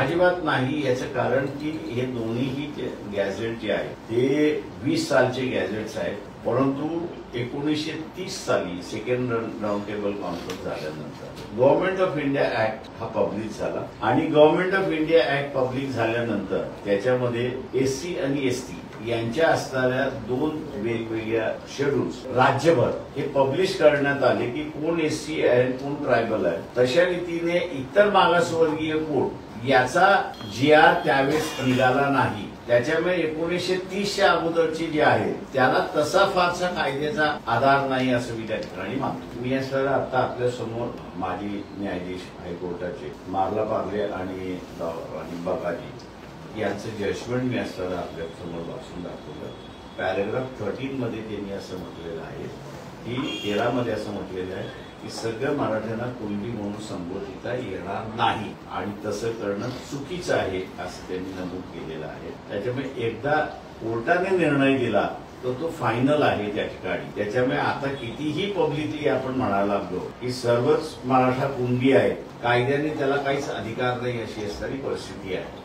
अजिबात नाही. याचं कारण की हे दोन्हीही गॅझेट जे आहे ते 20 सालचे गॅझेट्स आहेत. परंतु 1930 साली सेकंड राऊंड टेबल कॉन्फरन्स झाल्यानंतर गव्हर्नमेंट ऑफ इंडिया ऍक्ट हा पब्लिक झाला आणि government of India act public झाल्यानंतर त्याच्यामध्ये एससी आणि एसटी यांच्या असणाऱ्या 2 वेगवेगळ्या शेड्यूल्स राज्यभर हे पब्लिश करण्यात आले की कोण एससी आहे कोण ट्रायबल आहे. तशा रीतीने इतर मागासवर्गीय कोण याचा जी.आर. त्यावेळेस निघाला नाही. त्याच्यामुळे 1930च्या अगोदरची जी आहे त्याला तसा फारसा कायद्याचा आधार नाही असं मी त्या ठिकाणी मानतो. मी असं आता आपल्या समोर माजी न्यायाधीश हायकोर्टाचे मार्ला पार्ले आणि बगाजी यांचं जजमेंट मी असताना आपल्या समोर वाचून दाखवलं. पॅरेग्राफ 13 मध्ये त्यांनी असं म्हटलेलं आहे की 13 मध्ये असं म्हटलेलं आहे की सगळ्या मराठ्यांना कुणबी म्हणून संबोधिता येणार नाही आणि तसं करणं चुकीचं आहे असं त्यांनी नमूद केलेलं आहे. त्याच्यामुळे एकदा कोर्टाने निर्णय दिला तर तो फायनल आहे त्या ठिकाणी. त्याच्यामुळे आता कितीही पब्लिकली आपण म्हणायला लागलो की सर्वच मराठा कुणबी आहे, कायद्याने त्याला काहीच अधिकार नाही अशी असणारी परिस्थिती आहे.